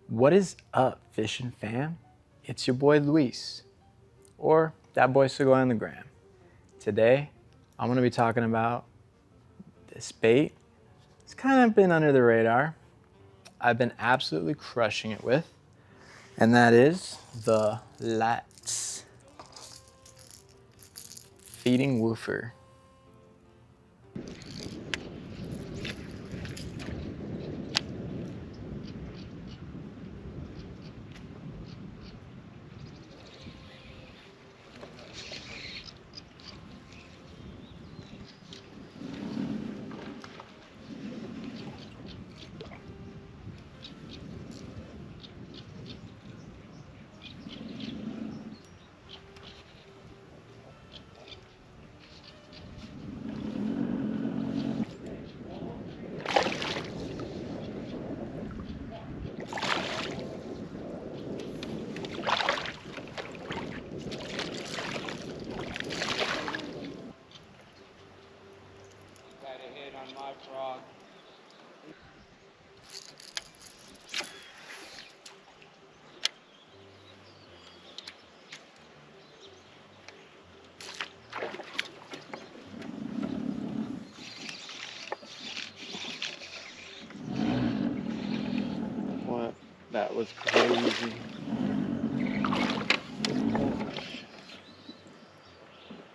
What is up, fishing fam? It's your boy Luis, or that boy Segoy on the gram. Today, I'm gonna be talking about this bait. It's kind of been under the radar. I've been absolutely crushing it with, and that is the Lates Feeding Woofer. My frog. What? That was crazy.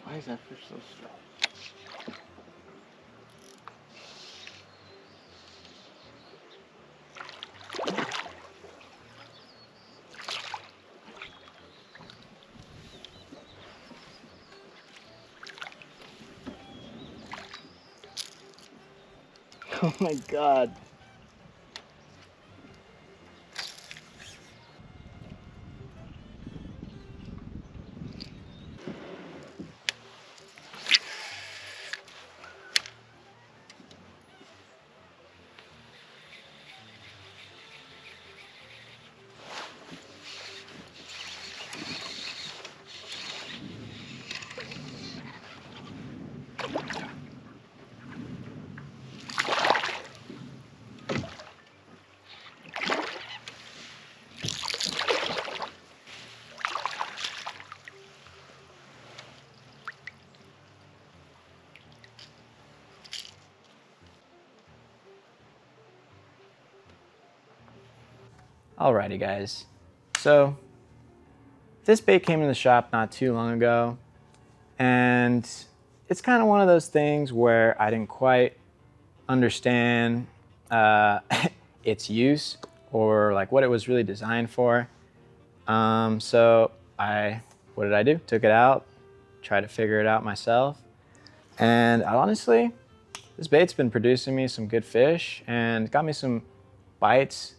Why is that fish so strong? Oh my God. Alrighty guys, so this bait came in the shop not too long ago, and it's kind of one of those things where I didn't quite understand its use or like what it was really designed for. So what did I do? Took it out, tried to figure it out myself, and honestly, this bait's been producing me some good fish and got me some bites.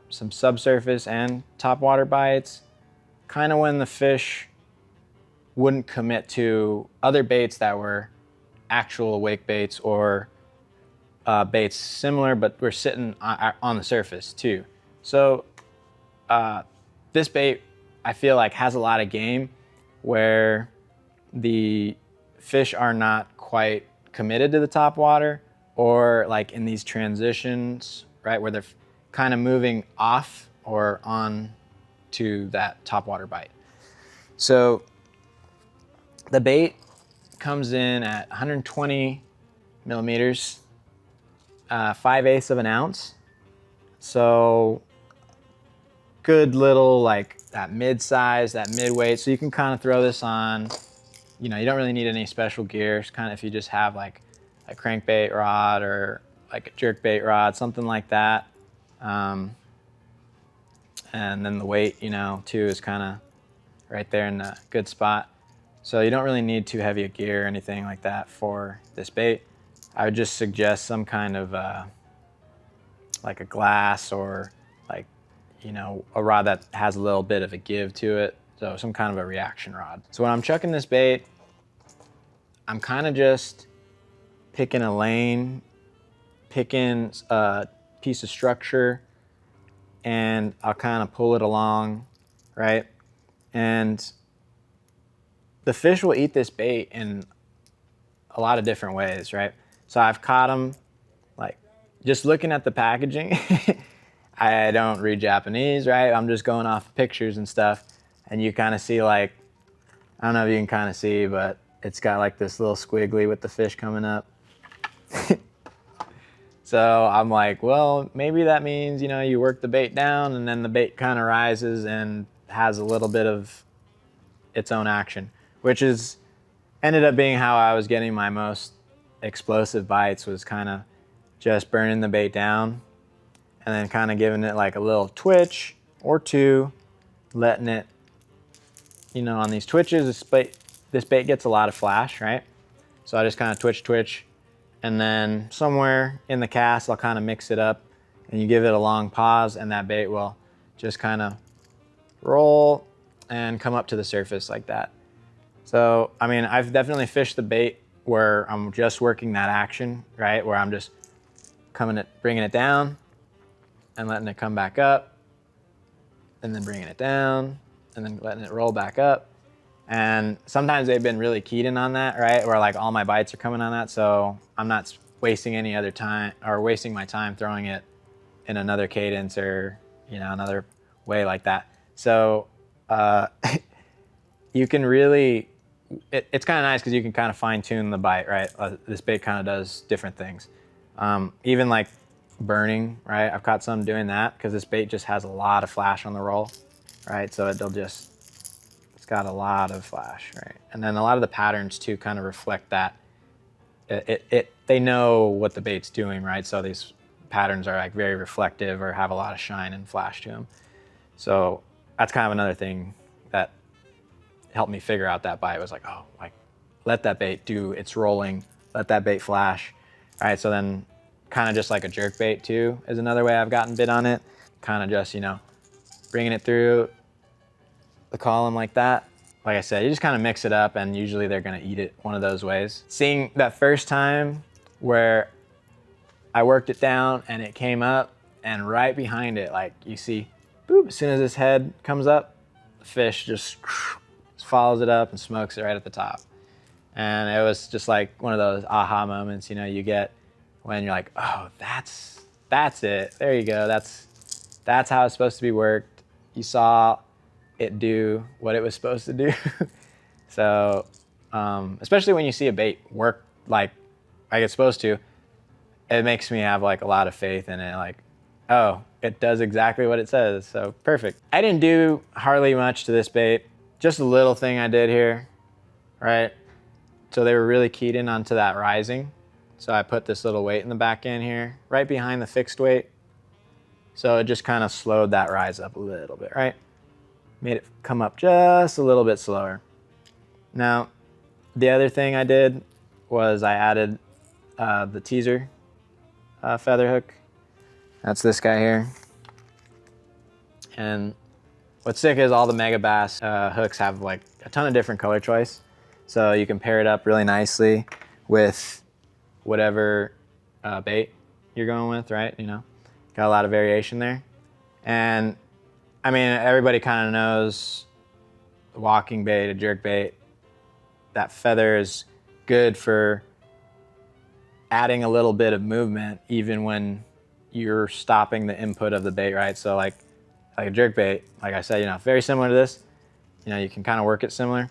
Some subsurface and topwater bites, kind of when the fish wouldn't commit to other baits that were actual wake baits or baits similar but were sitting on the surface too. So this bait I feel like has a lot of game where the fish are not quite committed to the top water, or like in these transitions, right, where they're kind of moving off or on to that topwater bite. So the bait comes in at 120 millimeters, 5/8 of an ounce. So good little, like that mid-size, that mid-weight. So you can kind of throw this on, you know, you don't really need any special gear. It's kind of if you just have like a crankbait rod or like a jerkbait rod, something like that. And then the weight, you know, too, is kind of right there in a good spot. So you don't really need too heavy a gear or anything like that for this bait. I would just suggest some kind of like a glass or like, you know, a rod that has a little bit of a give to it. So some kind of a reaction rod. So when I'm chucking this bait, I'm kind of just picking a lane, picking a piece of structure, and I'll kind of pull it along, right? And the fish will eat this bait in a lot of different ways, right? So I've caught them, like, just looking at the packaging, I don't read Japanese, right? I'm just going off pictures and stuff. And you kind of see like, I don't know if you can kind of see, but it's got like this little squiggly with the fish coming up. So I'm like, well, maybe that means, you know, you work the bait down and then the bait kind of rises and has a little bit of its own action, which is ended up being how I was getting my most explosive bites, was kind of just burning the bait down and then kind of giving it like a little twitch or two, letting it, you know, on these twitches, this bait gets a lot of flash, right? So I just kind of twitch, and then somewhere in the cast, I'll kind of mix it up and you give it a long pause and that bait will just kind of roll and come up to the surface like that. So, I mean, I've definitely fished the bait where I'm just working that action, right? Where I'm just bringing it down and letting it come back up and then bringing it down and then letting it roll back up. And sometimes they've been really keyed in on that, right? Where like all my bites are coming on that. So I'm not wasting any other time or wasting my time throwing it in another cadence or, you know, another way like that. So you can really, it's kind of nice because you can kind of fine tune the bite, right? This bait kind of does different things. Even like burning, right? I've caught some doing that because this bait just has a lot of flash on the roll, right? So it's got a lot of flash, right? And then a lot of the patterns too kind of reflect that. They know what the bait's doing, right? So these patterns are like very reflective or have a lot of shine and flash to them. So that's kind of another thing that helped me figure out that bite, was like, oh, like let that bait do its rolling, let that bait flash. All right, so then kind of just like a jerk bait too is another way I've gotten bit on it. Kind of just, you know, bringing it through the column like that. Like I said, you just kind of mix it up and usually they're gonna eat it one of those ways. Seeing that first time where I worked it down and it came up, and right behind it, like you see, boop, as soon as this head comes up, the fish just follows it up and smokes it right at the top. And it was just like one of those aha moments, you know, you get when you're like, oh, that's it. There you go. That's how it's supposed to be worked. You saw it do what it was supposed to do. So, especially when you see a bait work like it's supposed to, it makes me have like a lot of faith in it. Like, oh, it does exactly what it says. So perfect. I didn't do hardly much to this bait. Just a little thing I did here, right? So they were really keyed in onto that rising. So I put this little weight in the back end here, right behind the fixed weight. So it just kind of slowed that rise up a little bit, right? Made it come up just a little bit slower. Now, the other thing I did was I added the teaser feather hook. That's this guy here. And what's sick is all the Megabass hooks have like a ton of different color choice. So you can pair it up really nicely with whatever bait you're going with, right? You know, got a lot of variation there. And I mean, everybody kind of knows the walking bait, a jerk bait, that feather is good for adding a little bit of movement even when you're stopping the input of the bait, right? So like a jerk bait, like I said, you know, very similar to this. You know, you can kind of work it similar.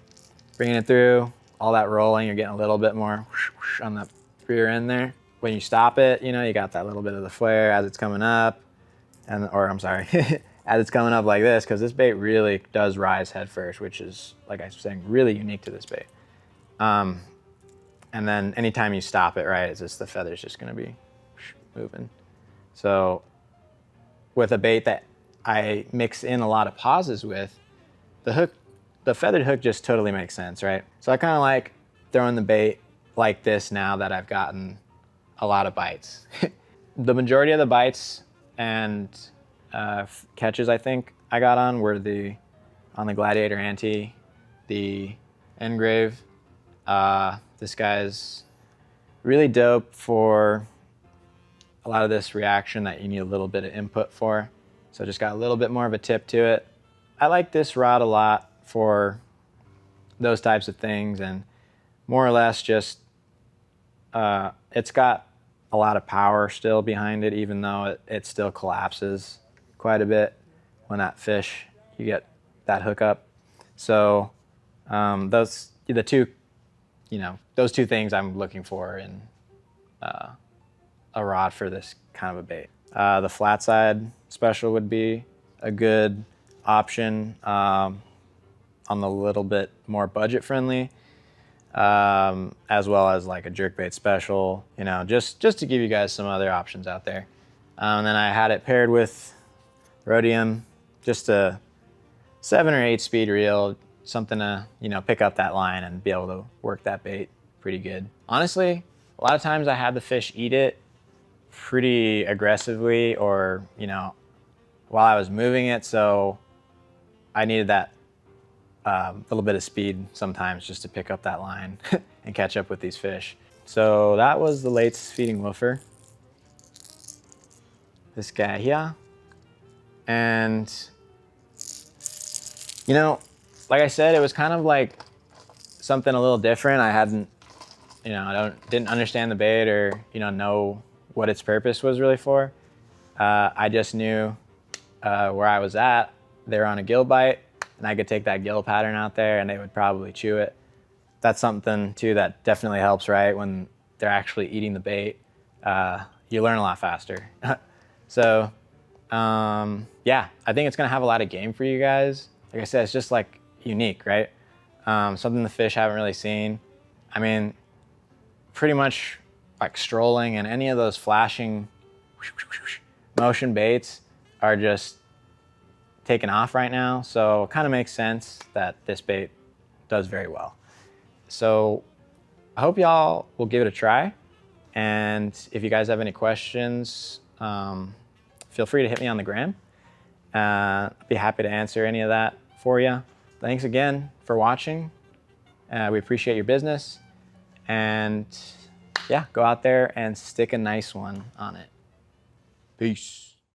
Bringing it through, all that rolling, you're getting a little bit more whoosh, whoosh on the rear end there. When you stop it, you know, you got that little bit of the flare as it's coming up, or I'm sorry, as it's coming up like this, because this bait really does rise head first, which is, like I was saying, really unique to this bait. And then anytime you stop it, right, it's just the feather's just gonna be moving. So with a bait that I mix in a lot of pauses with, the feathered hook just totally makes sense, right? So I kind of like throwing the bait like this now that I've gotten a lot of bites. The majority of the bites and catches I think I got on were on the Gladiator Ante, the Engrave. This guy's really dope for a lot of this reaction that you need a little bit of input for. So just got a little bit more of a tip to it. I like this rod a lot for those types of things, and more or less just it's got a lot of power still behind it, even though it still collapses quite a bit when that fish, you get that hookup. So those two things I'm looking for in a rod for this kind of a bait. The Flatside special would be a good option on the little bit more budget friendly, as well as like a jerkbait special, just to give you guys some other options out there. And then I had it paired with Rhodium, just a 7 or 8 speed reel, something to pick up that line and be able to work that bait pretty good. Honestly, a lot of times I had the fish eat it pretty aggressively, or while I was moving it, so I needed that little bit of speed sometimes just to pick up that line and catch up with these fish. So that was the Lates Feeding Woofer. This guy here. And like I said, it was kind of like something a little different. I hadn't, didn't understand the bait or, know what its purpose was really for. I just knew where I was at. They were on a gill bite, and I could take that gill pattern out there and they would probably chew it. That's something too that definitely helps, right? When they're actually eating the bait, you learn a lot faster. So yeah, I think it's gonna have a lot of game for you guys. Like I said, it's just like unique, right? Something the fish haven't really seen. I mean, pretty much like strolling and any of those flashing motion baits are just taking off right now. So it kind of makes sense that this bait does very well. So I hope y'all will give it a try. And if you guys have any questions, feel free to hit me on the gram. I'd be happy to answer any of that for you. Thanks again for watching. We appreciate your business. And yeah, go out there and stick a nice one on it. Peace.